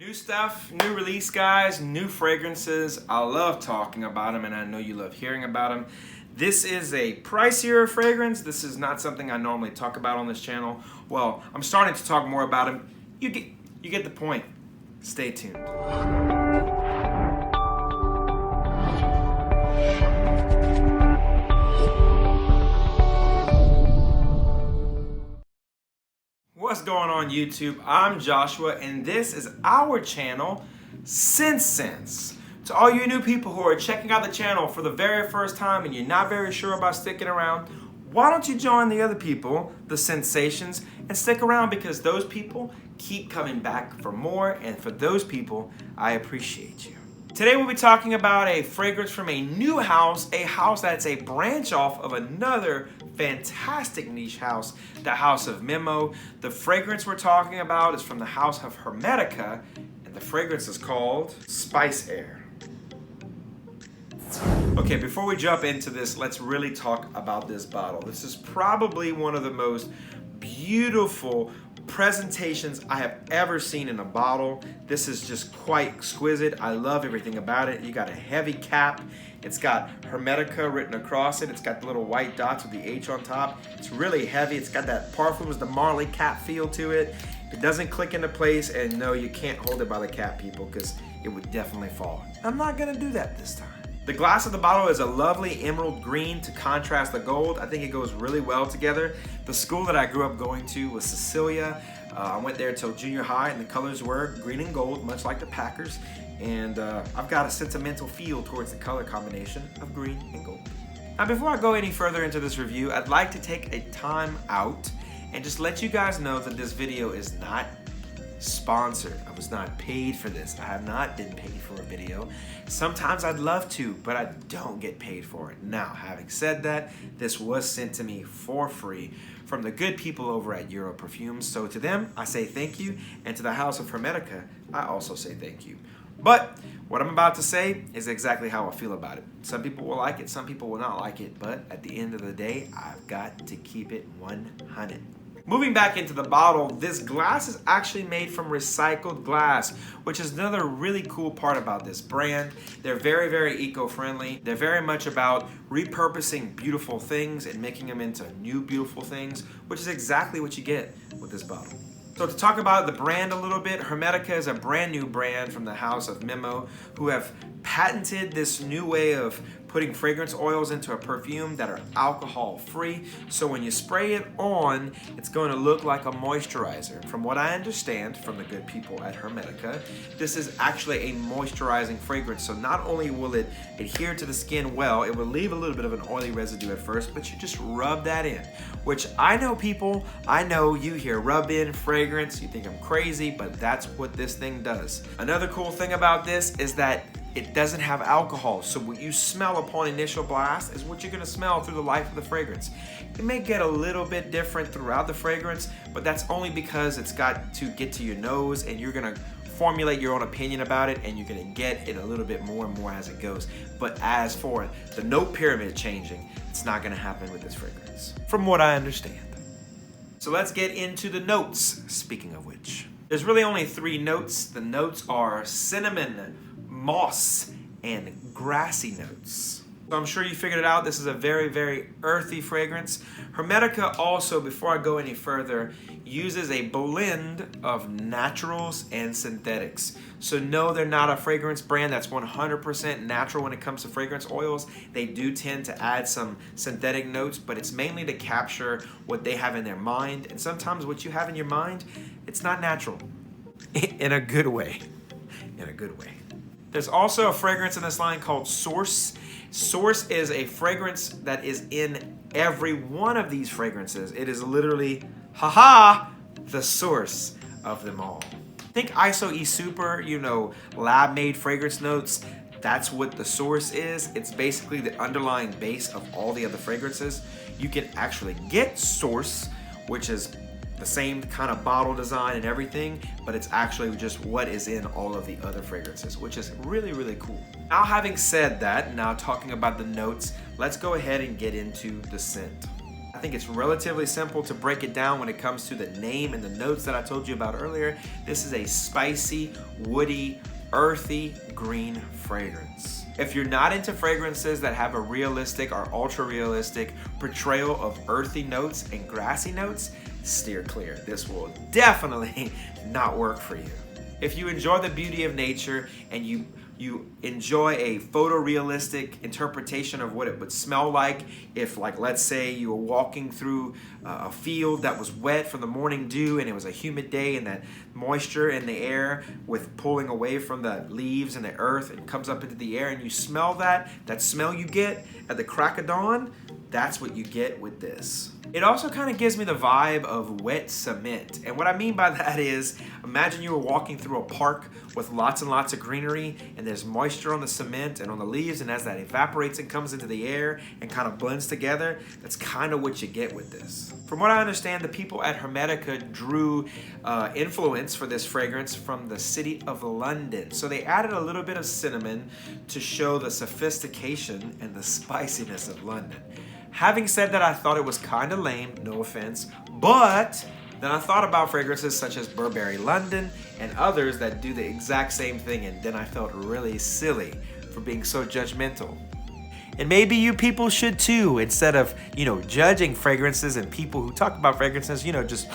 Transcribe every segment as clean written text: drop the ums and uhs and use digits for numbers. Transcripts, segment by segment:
New stuff, new release, guys, new fragrances. I love talking about them, and I know you love hearing about them. This is a pricier fragrance. This is not something I normally talk about on this channel. Well, I'm starting to talk more about them. You get the point. Stay tuned. What's going on YouTube? I'm Joshua and this is our channel, ScentSense. To all you new people who are checking out the channel for the very first time and you're not very sure about sticking around, why don't you join the other people, the sensations, and stick around because those people keep coming back for more, and for those people, I appreciate you. Today we'll be talking about a fragrance from a new house, a house that's a branch off of another fantastic niche house, the House of Memo. The fragrance we're talking about is from the House of Hermetica, and the fragrance is called Spiceair. Okay, before we jump into this, let's really talk about this bottle. This is probably one of the most beautiful presentations I have ever seen in a bottle. This is just quite exquisite. I love everything about it. You got a heavy cap. It's got Hermetica written across it. It's got the little white dots with the H on top. It's really heavy. It's got that Parfums de Marly cap feel to it. It doesn't click into place, and no, you can't hold it by the cap, people, because it would definitely fall. I'm not gonna do that this time. The glass of the bottle is a lovely emerald green to contrast the gold. I think it goes really well together. The school that I grew up going to was Cecilia. I went there till junior high, and the colors were green and gold, much like the Packers. And I've got a sentimental feel towards the color combination of green and gold. Now, before I go any further into this review, I'd like to take a time out and just let you guys know that this video is not sponsored. I was not paid for this. I have not been paid for a video. Sometimes I'd love to, but I don't get paid for it. Now, having said that, this was sent to me for free from the good people over at Europerfumes. So to them, I say thank you, and to the House of Hermetica, I also say thank you. But what I'm about to say is exactly how I feel about it. Some people will like it, some people will not like it, but at the end of the day, I've got to keep it 100. Moving back into the bottle, this glass is actually made from recycled glass, which is another really cool part about this brand. They're very, very eco-friendly. They're very much about repurposing beautiful things and making them into new beautiful things, which is exactly what you get with this bottle. So to talk about the brand a little bit, Hermetica is a brand new brand from the House of Memo, who have patented this new way of putting fragrance oils into a perfume that are alcohol free. So when you spray it on, it's going to look like a moisturizer. From what I understand from the good people at Hermetica, this is actually a moisturizing fragrance. So not only will it adhere to the skin well, it will leave a little bit of an oily residue at first, but you just rub that in, which I know people, I know you hear rub in fragrance, you think I'm crazy, but that's what this thing does. Another cool thing about this is that it doesn't have alcohol, so what you smell upon initial blast is what you're gonna smell through the life of the fragrance. It may get a little bit different throughout the fragrance, but that's only because it's got to get to your nose and you're gonna formulate your own opinion about it, and you're gonna get it a little bit more and more as it goes. But as for the note pyramid changing, it's not gonna happen with this fragrance, from what I understand. So let's get into the notes, speaking of which. There's really only 3 notes. The notes are cinnamon, moss, and grassy notes. So I'm sure you figured it out. This is a very, very earthy fragrance. Hermetica also, before I go any further, uses a blend of naturals and synthetics. So no, they're not a fragrance brand that's 100% natural when it comes to fragrance oils. They do tend to add some synthetic notes, but it's mainly to capture what they have in their mind. And sometimes what you have in your mind, it's not natural. In a good way. In a good way. There's also a fragrance in this line called Source. Source is a fragrance that is in every one of these fragrances. It is literally, haha, the source of them all. Think ISO E Super, you know, lab-made fragrance notes. That's what the source is. It's basically the underlying base of all the other fragrances. You can actually get Source, which is the same kind of bottle design and everything, but it's actually just what is in all of the other fragrances, which is really, really cool. Now, having said that, now talking about the notes, let's go ahead and get into the scent. think it's relatively simple to break it down when it comes to the name and the notes that I told you about earlier. This is a spicy, woody, earthy, green fragrance. If you're not into fragrances that have a realistic or ultra-realistic portrayal of earthy notes and grassy notes, steer clear. This will definitely not work for you. If you enjoy the beauty of nature and you enjoy a photorealistic interpretation of what it would smell like if, like, let's say you were walking through a field that was wet from the morning dew and it was a humid day, and that moisture in the air with pulling away from the leaves and the earth, it comes up into the air, and you smell that smell you get at the crack of dawn, that's what you get with this. It also kind of gives me the vibe of wet cement. And what I mean by that is, imagine you were walking through a park with lots and lots of greenery, and there's moisture on the cement and on the leaves, and as that evaporates and comes into the air and kind of blends together, that's kind of what you get with this. From what I understand, the people at Hermetica drew influence for this fragrance from the city of London. So they added a little bit of cinnamon to show the sophistication and the spiciness of London. Having said that, I thought it was kind of lame, no offense, but then I thought about fragrances such as Burberry London and others that do the exact same thing, and then I felt really silly for being so judgmental. And maybe you people should too, instead of, judging fragrances and people who talk about fragrances, just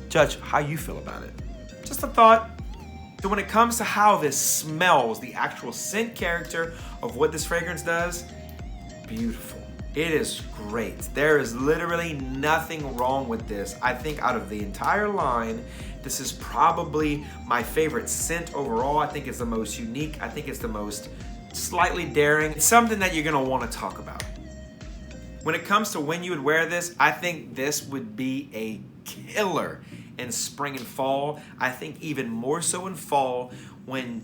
judge how you feel about it. Just a thought. So when it comes to how this smells, the actual scent character of what this fragrance does, beautiful. It is great. There is literally nothing wrong with this. I think out of the entire line, this is probably my favorite scent overall. I think it's the most unique. I think it's the most slightly daring. It's something that you're gonna want to talk about. When it comes to when you would wear this, I think this would be a killer in spring and fall. I think even more so in fall, when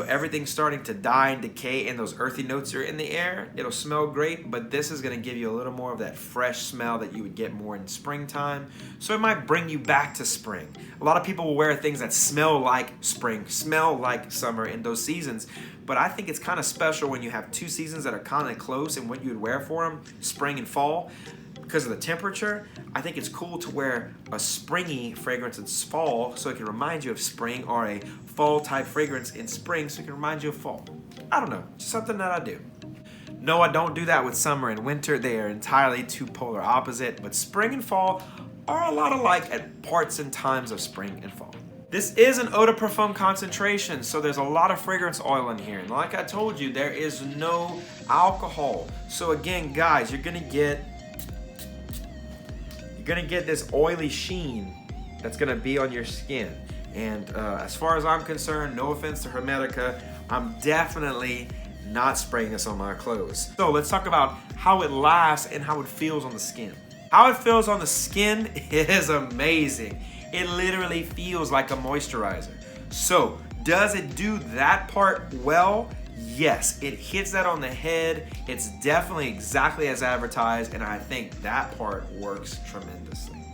everything's starting to die and decay and those earthy notes are in the air. It'll smell great, but this is going to give you a little more of that fresh smell that you would get more in springtime. So it might bring you back to spring. A lot of people will wear things that smell like spring, smell like summer in those seasons, but I think it's kind of special when you have two seasons that are kind of close in what you would wear for them, spring and fall. Because of the temperature, I think it's cool to wear a springy fragrance in fall so it can remind you of spring, or a fall type fragrance in spring so it can remind you of fall. I don't know, just something that I do. No, I don't do that with summer and winter. They are entirely two polar opposite, but spring and fall are a lot alike at parts and times of spring and fall. This is an eau de parfum concentration, so there's a lot of fragrance oil in here. And like I told you, there is no alcohol. So again, guys, you're gonna get this oily sheen that's gonna be on your skin. And as far as I'm concerned, no offense to Hermetica, I'm definitely not spraying this on my clothes. So let's talk about how it lasts and how it feels on the skin. How it feels on the skin is amazing. It literally feels like a moisturizer. So does it do that part well? Yes, it hits that on the head. It's definitely exactly as advertised, and I think that part works tremendously.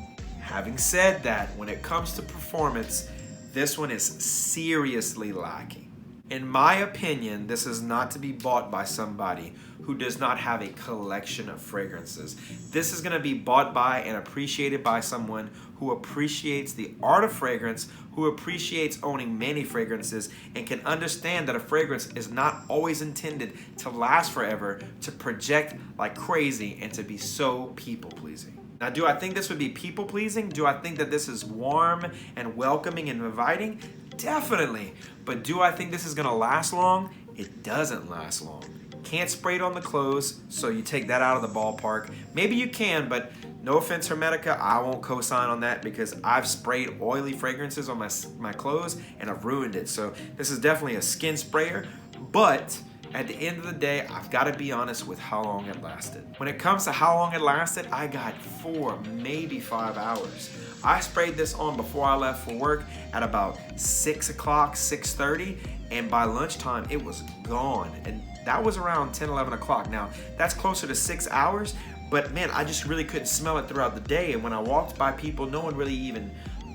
Having said that, when it comes to performance, this one is seriously lacking. In my opinion, this is not to be bought by somebody who does not have a collection of fragrances. This is gonna be bought by and appreciated by someone who appreciates the art of fragrance, who appreciates owning many fragrances, and can understand that a fragrance is not always intended to last forever, to project like crazy, and to be so people-pleasing. Now, do I think this would be people-pleasing? Do I think that this is warm and welcoming and inviting? Definitely. But do I think this is gonna last long? It doesn't last long. Can't spray it on the clothes, so you take that out of the ballpark. Maybe you can, but no offense, Hermetica, I won't co-sign on that because I've sprayed oily fragrances on my clothes and I've ruined it. So this is definitely a skin sprayer, but at the end of the day, I've got to be honest with how long it lasted. When it comes to how long it lasted, I got 4, maybe 5 hours. I sprayed this on before I left for work at about 6 o'clock, 6:30, and by lunchtime, it was gone. And that was around 10, 11 o'clock. Now, that's closer to 6 hours, but man, I just really couldn't smell it throughout the day. And when I walked by people, no one really even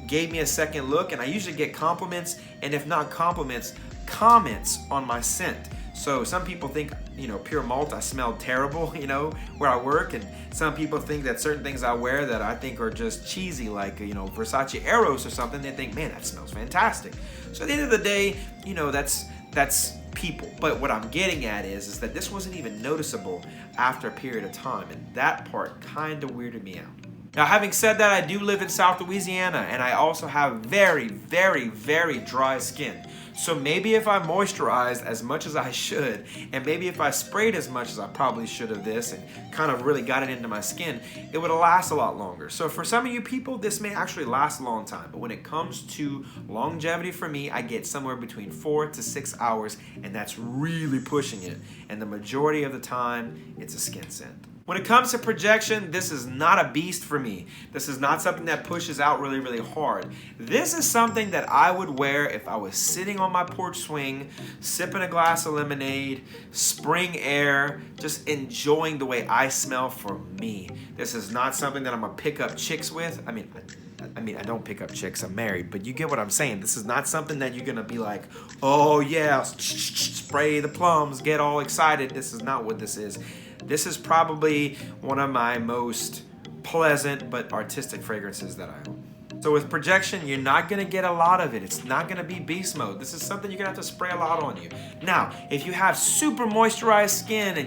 gave me a second look. And I usually get compliments, and if not compliments, comments on my scent. So some people think, pure malt, I smell terrible, where I work. And some people think that certain things I wear that I think are just cheesy, like, Versace Eros or something, they think, man, that smells fantastic. So at the end of the day, that's people. But what I'm getting at is that this wasn't even noticeable after a period of time. And that part kind of weirded me out. Now, having said that, I do live in South Louisiana, and I also have very, very, very dry skin. So maybe if I moisturized as much as I should, and maybe if I sprayed as much as I probably should of this and kind of really got it into my skin, it would last a lot longer. So for some of you people, this may actually last a long time. But when it comes to longevity for me, I get somewhere between 4 to 6 hours, and that's really pushing it. And the majority of the time, it's a skin scent. When it comes to projection, this is not a beast for me. This is not something that pushes out really, really hard. This is something that I would wear if I was sitting on my porch swing, sipping a glass of lemonade, spring air, just enjoying the way I smell for me. This is not something that I'm gonna pick up chicks with. I mean, I don't pick up chicks, I'm married, but you get what I'm saying. This is not something that you're gonna be like, oh yeah, spray the plums, get all excited. This is not what this is. This is probably one of my most pleasant but artistic fragrances that I own. So with projection, you're not gonna get a lot of it. It's not gonna be beast mode. This is something you're gonna have to spray a lot on you. Now, if you have super moisturized skin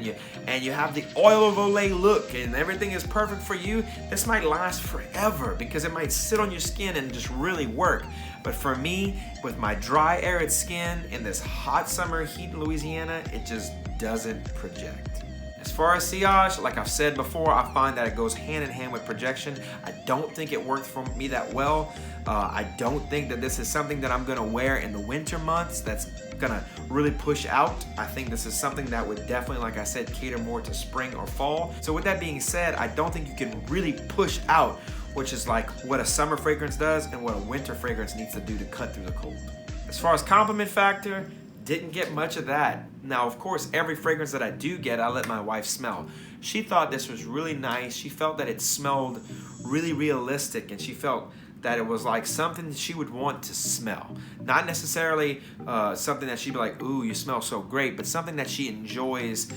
and you have the oil of Olay look and everything is perfect for you, this might last forever because it might sit on your skin and just really work. But for me, with my dry, arid skin in this hot summer heat in Louisiana, it just doesn't project. As far as sillage, like I've said before, I find that it goes hand in hand with projection. I don't think it worked for me that well. I don't think that this is something that I'm gonna wear in the winter months that's gonna really push out. I think this is something that would definitely, like I said, cater more to spring or fall. So with that being said, I don't think you can really push out, which is like what a summer fragrance does and what a winter fragrance needs to do to cut through the cold. As far as compliment factor, didn't get much of that. Now, of course, every fragrance that I do get, I let my wife smell. She thought this was really nice. She felt that it smelled really realistic, and she felt that it was like something that she would want to smell. Not necessarily something that she'd be like, ooh, you smell so great, but something that she enjoys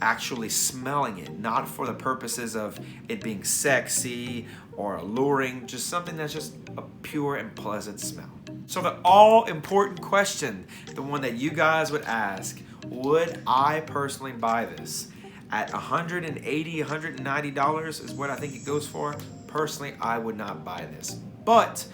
actually smelling it, not for the purposes of it being sexy or alluring, just something that's just a pure and pleasant smell. So the all-important question, the one that you guys would ask, would I personally buy this? At $180, $190 is what I think it goes for. Personally, I would not buy this. But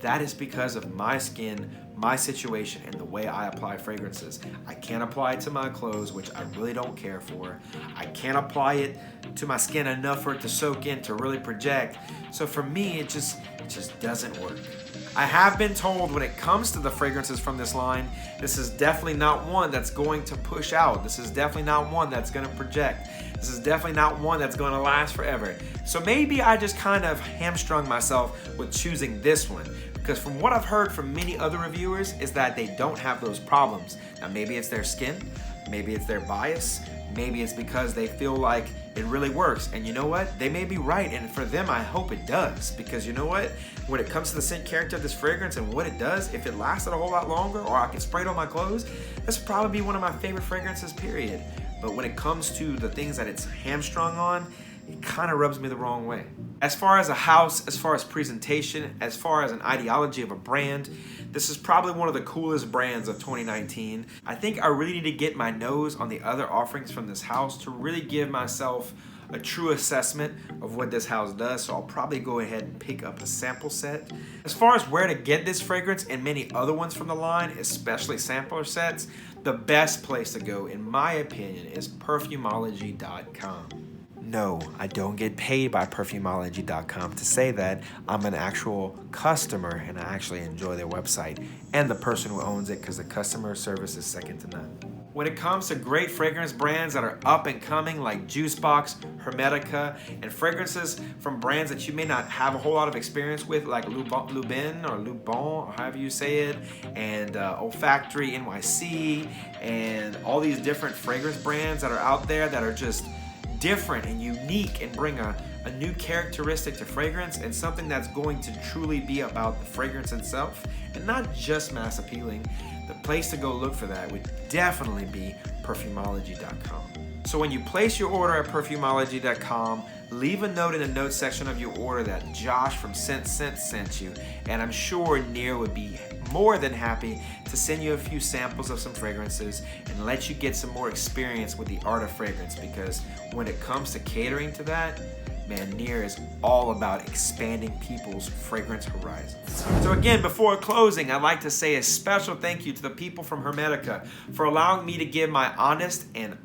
that is because of my skin, my situation, and the way I apply fragrances. I can't apply it to my clothes, which I really don't care for. I can't apply it to my skin enough for it to soak in, to really project. So for me, it just doesn't work. I have been told when it comes to the fragrances from this line, this is definitely not one that's going to push out. This is definitely not one that's going to project. This is definitely not one that's going to last forever. So maybe I just kind of hamstrung myself with choosing this one, because from what I've heard from many other reviewers is that they don't have those problems. Now maybe it's their skin, maybe it's their bias, maybe it's because they feel like it really works. And you know what? They may be right, and for them, I hope it does. Because you know what? When it comes to the scent character of this fragrance and what it does, if it lasted a whole lot longer or I could spray it on my clothes, this would probably be one of my favorite fragrances, period. But when it comes to the things that it's hamstrung on, it kind of rubs me the wrong way. As far as a house, as far as presentation, as far as an ideology of a brand, this is probably one of the coolest brands of 2019. I think I really need to get my nose on the other offerings from this house to really give myself a true assessment of what this house does, so I'll probably go ahead and pick up a sample set. As far as where to get this fragrance and many other ones from the line, especially sampler sets, the best place to go, in my opinion, is perfumology.com. No, I don't get paid by perfumology.com to say that. I'm an actual customer and I actually enjoy their website and the person who owns it, because the customer service is second to none. When it comes to great fragrance brands that are up and coming like Juicebox, Hermetica, and fragrances from brands that you may not have a whole lot of experience with, like Lubin or Lubon, or however you say it, and Olfactory NYC, and all these different fragrance brands that are out there that are just different and unique and bring a a new characteristic to fragrance and something that's going to truly be about the fragrance itself and not just mass appealing, the place to go look for that would definitely be perfumology.com. So when you place your order at perfumology.com, leave a note in the notes section of your order that Josh from ScentSense sent you, and I'm sure Nir would be more than happy to send you a few samples of some fragrances and let you get some more experience with the art of fragrance, because when it comes to catering to that, man, Nir is all about expanding people's fragrance horizons. So again, before closing, I'd like to say a special thank you to the people from Hermetica for allowing me to give my honest and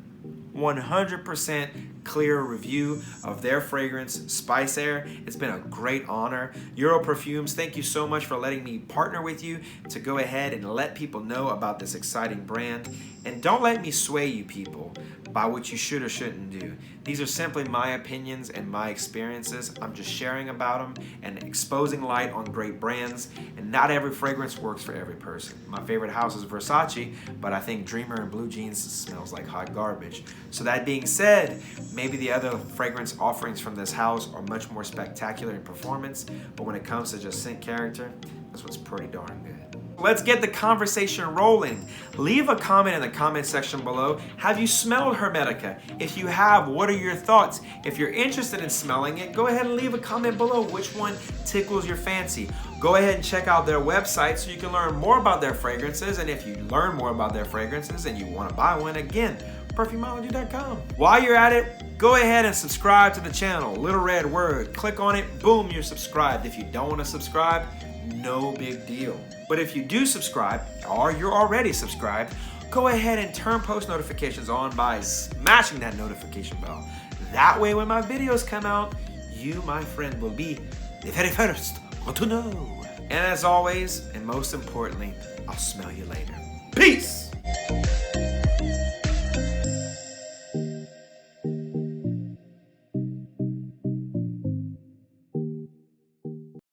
100% clear review of their fragrance, Spiceair. It's been a great honor. Europerfumes, thank you so much for letting me partner with you to go ahead and let people know about this exciting brand. And don't let me sway you people by what you should or shouldn't do. These are simply my opinions and my experiences. I'm just sharing about them and exposing light on great brands, and not every fragrance works for every person. My favorite house is Versace, but I think Dreamer and Blue Jeans smells like hot garbage. So that being said, maybe the other fragrance offerings from this house are much more spectacular in performance, but when it comes to just scent character, this one's pretty darn good. Let's get the conversation rolling. Leave a comment in the comment section below. Have you smelled Hermetica? If you have, what are your thoughts? If you're interested in smelling it, go ahead and leave a comment below. Which one tickles your fancy? Go ahead and check out their website so you can learn more about their fragrances. And if you learn more about their fragrances and you want to buy one, again, perfumology.com. While you're at it, go ahead and subscribe to the channel. Little red word. Click on it. Boom, you're subscribed. If you don't want to subscribe, no big deal. But if you do subscribe, or you're already subscribed, go ahead and turn post notifications on by smashing that notification bell. That way when my videos come out, you, my friend, will be the very first to know. And as always, and most importantly, I'll smell you later. Peace!